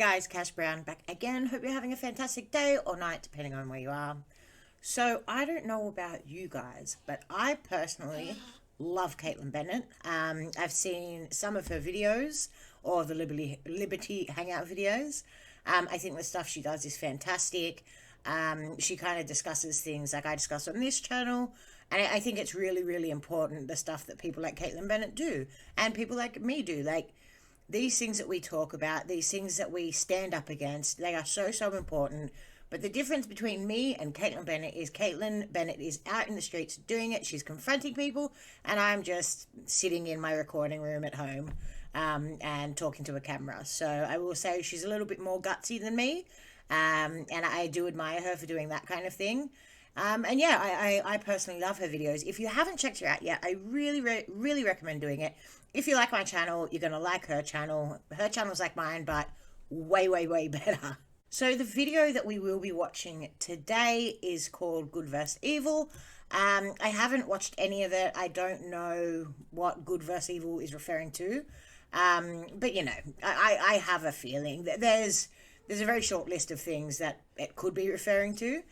guys, Kashbrown1 back again. Hope you're having a fantastic day or night, depending on where you are. So, I don't know about you guys, but I personally love Kaitlin Bennett. I've seen some of her videos, or the Liberty Hangout videos. I think the stuff she does is fantastic. She kind of discusses things like I discuss on this channel, and I think it's really, really important, the stuff that people like Kaitlin Bennett do, and people like me do. Like, these things that we talk about, these things that we stand up against, they are so, so important. But the difference between me and Kaitlin Bennett is out in the streets doing it. She's confronting people, and I'm just sitting in my recording room at home and talking to a camera. So I will say she's a little bit more gutsy than me, and I do admire her for doing that kind of thing. And yeah, I personally love her videos. If you haven't checked her out yet, I really, really recommend doing it. If you like my channel, you're going to like her channel. Her channel's like mine, but way, way, way better. So the video that we will be watching today is called Good vs. Evil. I haven't watched any of it. I don't know what Good vs. Evil is referring to. But, you know, I have a feeling that there's a very short list of things that it could be referring to.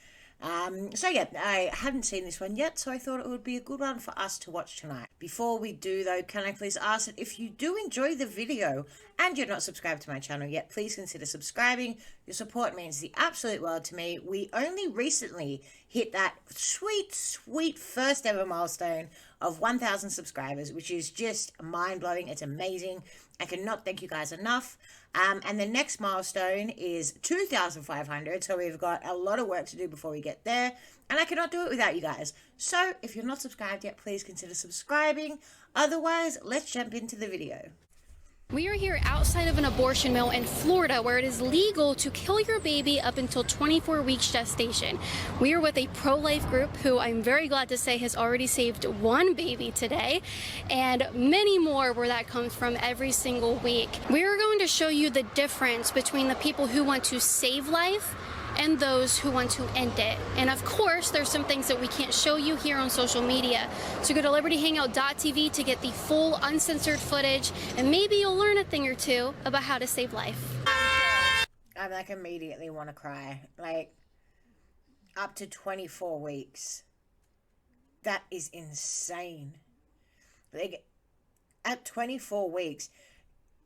So yeah, I hadn't seen this one yet, so I thought it would be a good one for us to watch tonight. Before we do though, can I please ask that if you do enjoy the video and you're not subscribed to my channel yet, please consider subscribing. Your support means the absolute world to me. We only recently hit that sweet, sweet first ever milestone of 1,000 subscribers, which is just mind-blowing. It's amazing. I cannot thank you guys enough. And the next milestone is 2,500, so we've got a lot of work to do before we get there, and I cannot do it without you guys. So if you're not subscribed yet, please consider subscribing. Otherwise, let's jump into the video. We are here outside of an abortion mill in Florida where it is legal to kill your baby up until 24 weeks gestation. We are with a pro-life group who I'm very glad to say has already saved one baby today, and many more where that comes from every single week. We are going to show you the difference between the people who want to save life and those who want to end it. And of course, there's some things that we can't show you here on social media. So go to libertyhangout.tv to get the full uncensored footage, and maybe you'll learn a thing or two about how to save life. I like immediately want to cry. Like, up to 24 weeks. That is insane. Like, at 24 weeks,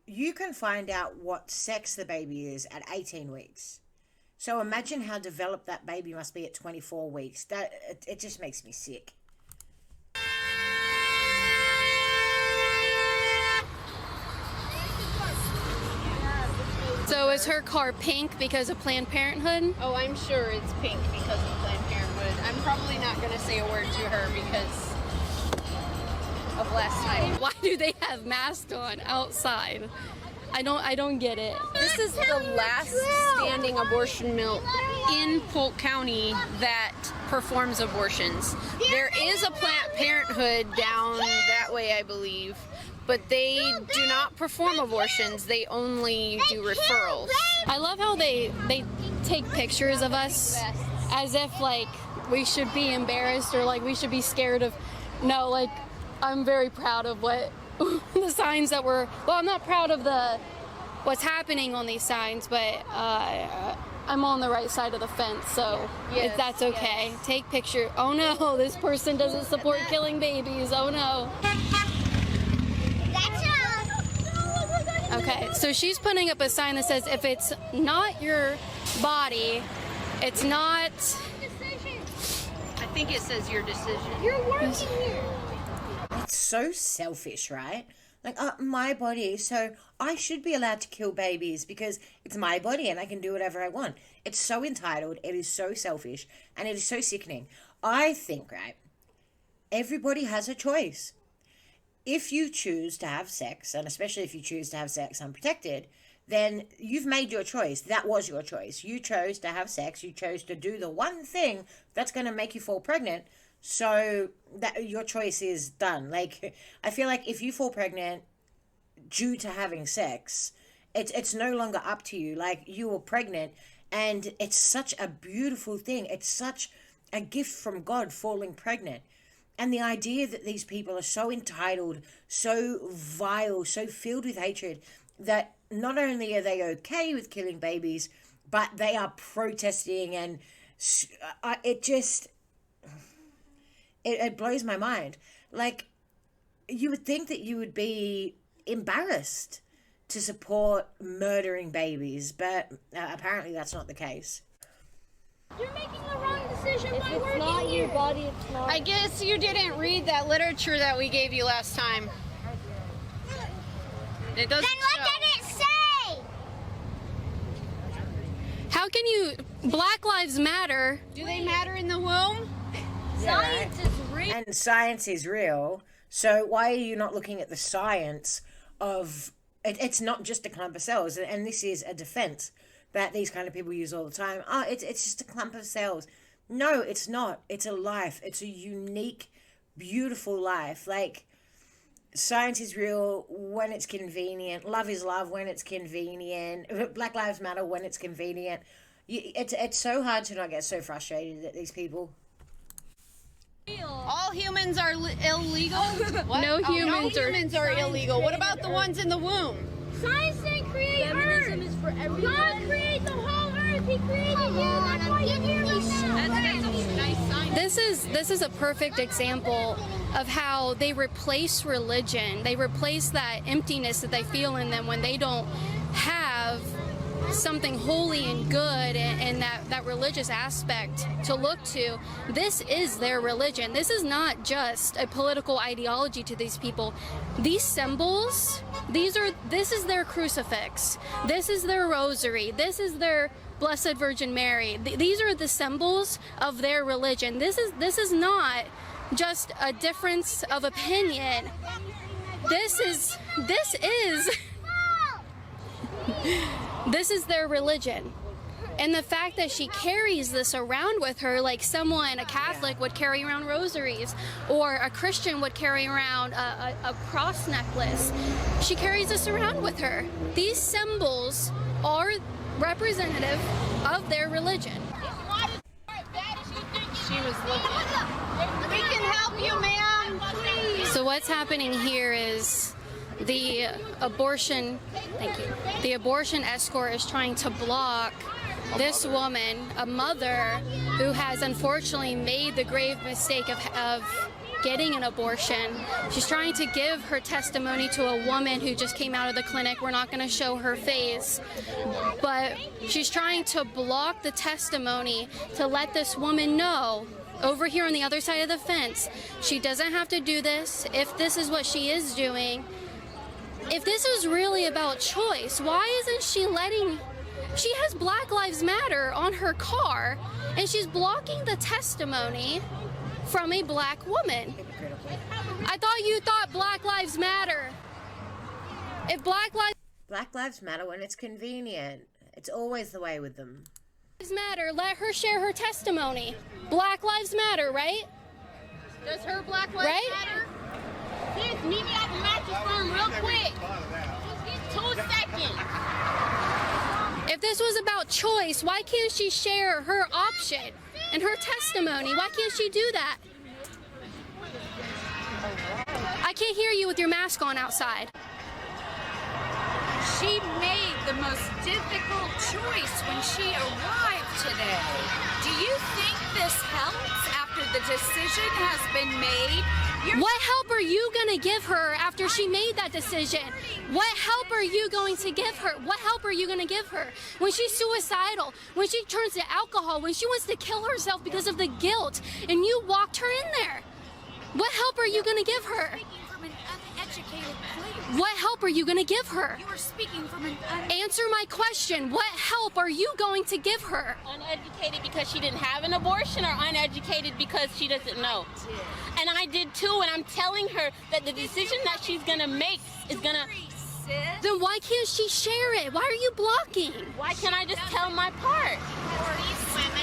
you can find out what sex the baby is at 18 weeks. So imagine how developed that baby must be at 24 weeks. It just makes me sick. So is her car pink because of Planned Parenthood? Oh, I'm sure it's pink because of Planned Parenthood. I'm probably not going to say a word to her because of last time. Why do they have masks on outside? I don't get it. This is the last standing abortion mill in Polk County that performs abortions. There is a Planned Parenthood down that way, I believe, but they do not perform abortions. They only do referrals. I love how they take pictures of us as if like we should be embarrassed or like we should be scared of. No, like I'm very proud of what the signs that were, well, I'm not proud of what's happening on these signs, but I'm on the right side of the fence, so yes, that's okay. Yes. Take picture. Oh no, this person doesn't support killing babies. Oh no. Okay, so she's putting up a sign that says if it's not your body, it's not. I think it says your decision. You're working here. It's so selfish, right? Like, my body, so I should be allowed to kill babies because it's my body and I can do whatever I want. It's so entitled, it is so selfish, and it is so sickening. I think, right, everybody has a choice. If you choose to have sex, and especially if you choose to have sex unprotected, then you've made your choice. That was your choice. You chose to have sex. You chose to do the one thing that's going to make you fall pregnant. So that your choice is done. Like, I feel like if you fall pregnant due to having sex, it's no longer up to you. Like, you were pregnant, and it's such a beautiful thing. It's such a gift from God, falling pregnant. And the idea that these people are so entitled, so vile, so filled with hatred, that not only are they okay with killing babies, but they are protesting, and it blows my mind. Like, you would think that you would be embarrassed to support murdering babies, but apparently that's not the case. You're making the wrong decision by It's working not here. your body, it's not. I guess you didn't read that literature that we gave you last time. It doesn't Then what show. did it say? How can you, Black Lives Matter, Do they matter in the womb? Science is real. And science is real, so why are you not looking at the science of it? It's not just a clump of cells, and this is a defense that these kind of people use all the time. Oh, it's just a clump of cells. No, it's not. It's a life. It's a unique, beautiful life. Like, science is real when it's convenient. Love is love when it's convenient. Black Lives Matter when it's convenient. It's so hard to not get so frustrated at these people. All humans are illegal? What? No Oh, humans no are- humans are illegal. What about the ones in the womb? Science didn't create Feminism Earth. is for everyone. God created the whole Earth. He created you. That's why you're here right now. That's a nice sign. this is a perfect example of how they replace religion. They replace that emptiness that they feel in them when they don't have something holy and good and that religious aspect to look to. This is their religion. This is not just a political ideology to these people. These symbols, this is their crucifix. This is their rosary. This is their Blessed Virgin Mary. These are the symbols of their religion. This is not just a difference of opinion. This is their religion. And the fact that she carries this around with her, like someone, a Catholic, would carry around rosaries, or a Christian would carry around a cross necklace. She carries this around with her. These symbols are representative of their religion. She was looking. We can help you, ma'am. Please. So what's happening here is the abortion escort is trying to block this woman, a mother who has unfortunately made the grave mistake of getting an abortion. She's trying to give her testimony to a woman who just came out of the clinic. We're not going to show her face, but she's trying to block the testimony to let this woman know over here on the other side of the fence, she doesn't have to do this. If this is what she is doing, if this is really about choice, why isn't she letting... She has Black Lives Matter on her car, and she's blocking the testimony from a black woman. I thought you thought Black Lives Matter. If Black Lives Matter when it's convenient. It's always the way with them. Lives Matter, let her share her testimony. Black Lives Matter, right? Does her Black Lives Right? matter? Sis, meet me at the mattress firm real quick. 2 seconds. If this was about choice, why can't she share her option and her testimony? Why can't she do that? I can't hear you with your mask on outside. She made the most difficult choice when she arrived today. Do you think this helps after the decision has been made? What help are you going to give her after she made that decision? What help are you going to give her? What help are you going to give her when she's suicidal, when she turns to alcohol, when she wants to kill herself because of the guilt, and you walked her in there? What help are you going to give her? Speaking from an uneducated place. What help are you going to give her? You are speaking from an Answer my question. What help are you going to give her? Uneducated because she didn't have an abortion, or uneducated because she doesn't know? And I did too, and I'm telling her that the decision that she's gonna make is gonna... Then why can't she share it? Why are you blocking? Why can't I just tell my part?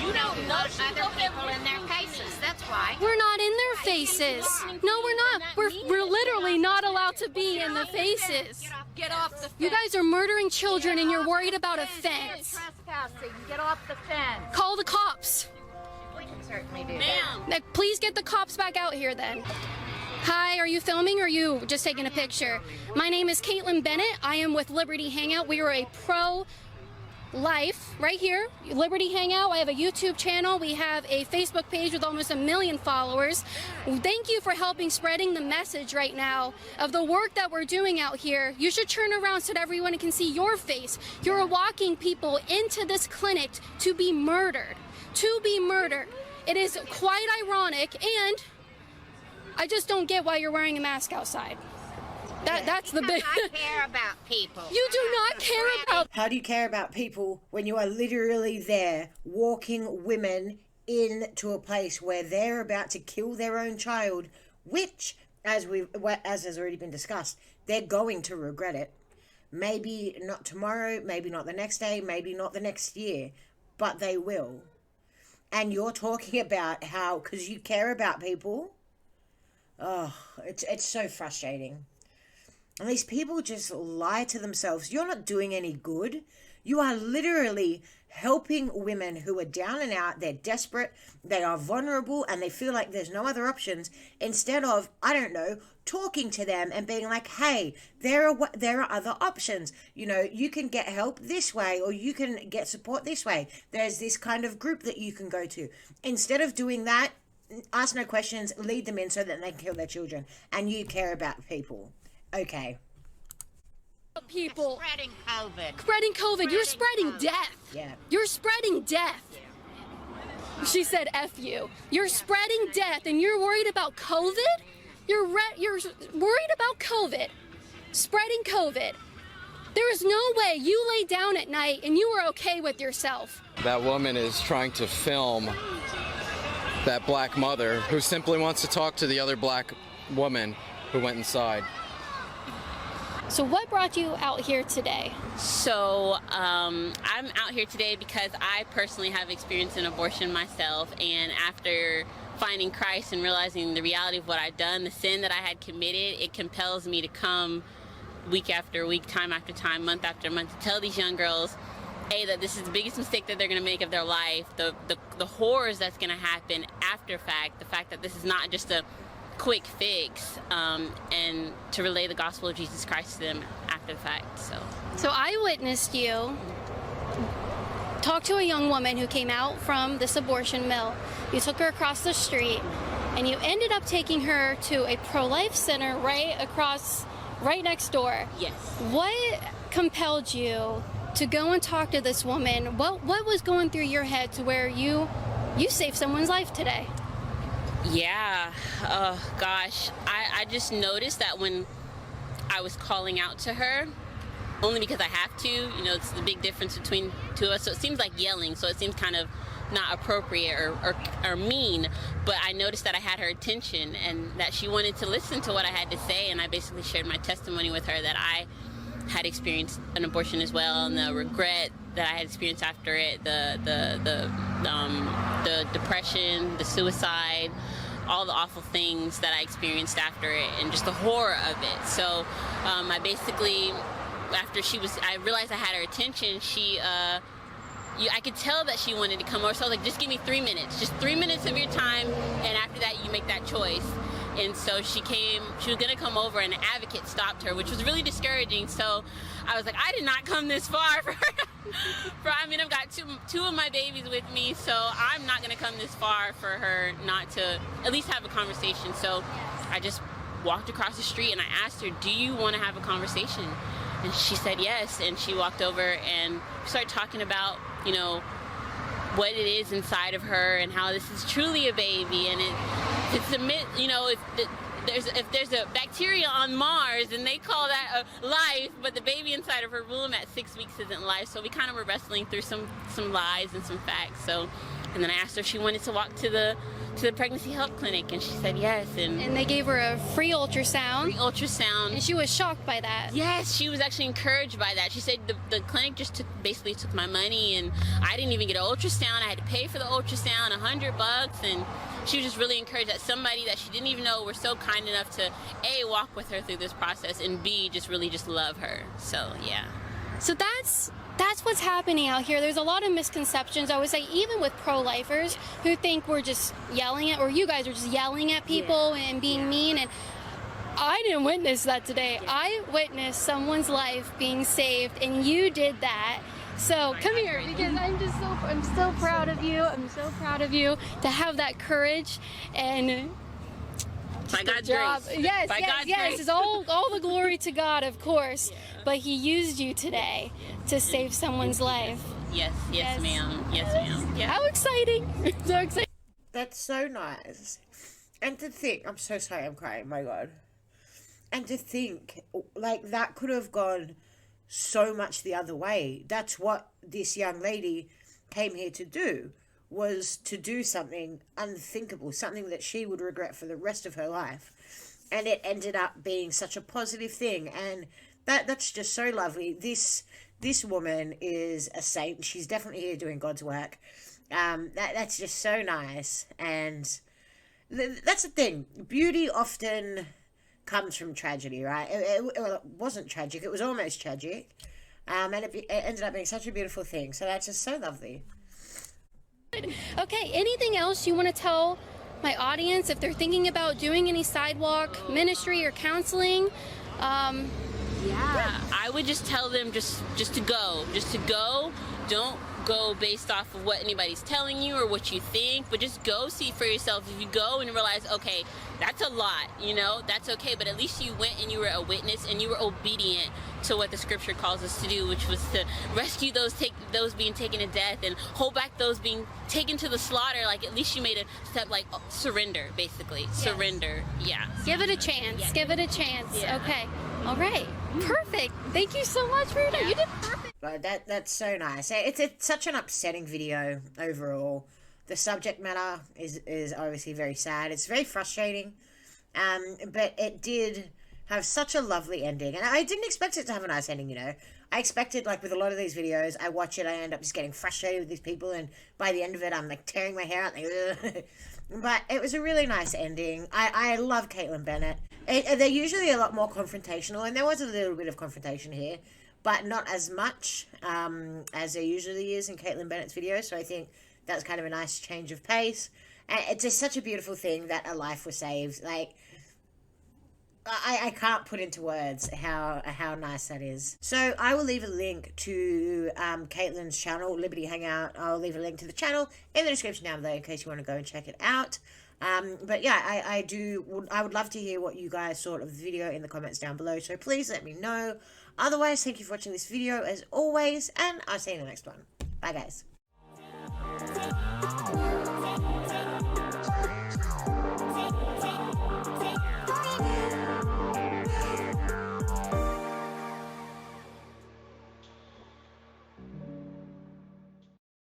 You don't know other people in their faces, that's why. We're not in their faces. No, we're not. We're literally not allowed to be in the faces. Get off the fence. You guys are murdering children and you're worried about a fence. Trespassing. Get off the fence. Call the cops. We can certainly do Ma'am. Please get the cops back out here then. Hi, are you filming or are you just taking a picture? My name is Kaitlin Bennett. I am with Liberty Hangout. We are a pro-life right here, Liberty Hangout. I have a YouTube channel. We have a Facebook page with almost 1 million followers. Thank you for helping spreading the message right now of the work that we're doing out here. You should turn around so that everyone can see your face. You're walking people into this clinic to be murdered. To be murdered. It is quite ironic, and I just don't get why you're wearing a mask outside. That's the big... I care about people. You do not care about... How do you care about people when you are literally there walking women into a place where they're about to kill their own child, which, as has already been discussed, they're going to regret it. Maybe not tomorrow, maybe not the next day, maybe not the next year, but they will. And you're talking about how, because you care about people... Oh, it's so frustrating. And these people just lie to themselves. You're not doing any good. You are literally helping women who are down and out. They're desperate. They are vulnerable and they feel like there's no other options. Instead of, I don't know, talking to them and being like, hey, there are other options. You know, you can get help this way or you can get support this way. There's this kind of group that you can go to. Instead of doing that, ask no questions, lead them in so that they can kill their children. And you care about people. Okay. People. Spreading COVID. Spreading COVID. You're spreading death. Yeah. You're spreading death. She said F you. You're spreading death and you're worried about COVID? You're worried about COVID. Spreading COVID. There is no way you lay down at night and you were okay with yourself. That woman is trying to film that black mother who simply wants to talk to the other black woman who went inside. So what brought you out here today? So I'm out here today because I personally have experienced an abortion myself, and after finding Christ and realizing the reality of what I'd done, the sin that I had committed, it compels me to come week after week, time after time, month after month, to tell these young girls, A, that this is the biggest mistake that they're going to make of their life, the horrors that's going to happen after fact, the fact that this is not just a quick fix, and to relay the gospel of Jesus Christ to them after the fact. So I witnessed you talk to a young woman who came out from this abortion mill. You took her across the street and you ended up taking her to a pro-life center right next door. yes. What compelled you to go and talk to this woman? What was going through your head to where you saved someone's life today? Yeah, oh gosh, I just noticed that when I was calling out to her, only because I have to, you know, it's the big difference between two of us, so it seems like yelling, so it seems kind of not appropriate or mean, but I noticed that I had her attention and that she wanted to listen to what I had to say, and I basically shared my testimony with her that I had experienced an abortion as well, and the regret that I had experienced after it, the depression, the suicide, all the awful things that I experienced after it, and just the horror of it. So I basically, after I realized I had her attention, I could tell that she wanted to come over, so I was like, just give me 3 minutes, just 3 minutes of your time, and after that you make that choice. And so she was gonna come over, and an advocate stopped her, which was really discouraging. So I was like, I did not come this far for her. I mean, I've got two of my babies with me, so I'm not gonna come this far for her not to at least have a conversation. So I just walked across the street and I asked her, do you wanna have a conversation? And she said yes, and she walked over and we started talking about, you know, what it is inside of her and how this is truly a baby, and it's a myth, you know, if there's a bacteria on Mars and they call that a life, but the baby inside of her womb at 6 weeks isn't life. So we kind of were wrestling through some lies and some facts. So, and then I asked her if she wanted to walk to the pregnancy help clinic, and she said yes. And they gave her a free ultrasound. And she was shocked by that. Yes, she was actually encouraged by that. She said the clinic just basically took my money, and I didn't even get an ultrasound. I had to pay for the ultrasound, $100, and she was just really encouraged that somebody that she didn't even know were so kind enough to A, walk with her through this process, and B, just really just love her. So yeah. So that's that's what's happening out here. There's a lot of misconceptions, I would say, even with pro-lifers who think we're just yelling at, or you guys are just yelling at people and being mean. And I didn't witness that today. I witnessed someone's life being saved, and you did that. So come here, because I'm so proud of you. I'm so proud of you to have that courage and. By God's grace. Yes, By God's grace. It's all the glory to God, of course. But He used you today to save someone's life. Yes, ma'am. Yes, ma'am. Yeah. How exciting! So exciting. That's so nice. And to think, I'm so sorry, I'm crying, my God. And to think, like, that could have gone so much the other way. That's what this young lady came here to do, was to do something unthinkable, something that she would regret for the rest of her life. And it ended up being such a positive thing. And that's just so lovely. This woman is a saint. She's definitely here doing God's work. That's just so nice. And that's the thing. Beauty often comes from tragedy, right? It wasn't tragic. It was almost tragic. And it ended up being such a beautiful thing. So that's just so lovely. Okay, anything else you want to tell my audience if they're thinking about doing any sidewalk ministry or counseling? Yeah, I would just tell them just to go. Don't go based off of what anybody's telling you or what you think, but just go see for yourself. If you go and realize, okay, that's a lot, that's okay, but at least you went and you were a witness and you were obedient to what the scripture calls us to do, which was to rescue those being taken to death and hold back those being taken to the slaughter. Like, at least you made a step, like, surrender, basically. Yes. Surrender. Yeah. Give it a chance. Yeah. Give it a chance. Yeah. Okay. All right. Perfect. Thank you so much for your time. You did perfect. But that's so nice. It's such an upsetting video overall. The subject matter is obviously very sad. It's very frustrating. But it did have such a lovely ending. And I didn't expect it to have a nice ending, I expected, like, with a lot of these videos, I watch it, I end up just getting frustrated with these people, and by the end of it, I'm, like, tearing my hair out, like, ugh. But it was a really nice ending. I love Kaitlin Bennett. They're usually a lot more confrontational, and there was a little bit of confrontation here, but not as much as there usually is in Kaitlin Bennett's videos, so I think that's kind of a nice change of pace. And it's just such a beautiful thing that a life was saved. Like, I can't put into words how nice that is. So I will leave a link to Kaitlin's channel, Liberty Hangout. I'll leave a link to the channel in the description down below in case you want to go and check it out. But yeah, I would love to hear what you guys thought of the video in the comments down below. So please let me know. Otherwise, thank you for watching this video as always, and I'll see you in the next one. Bye, guys.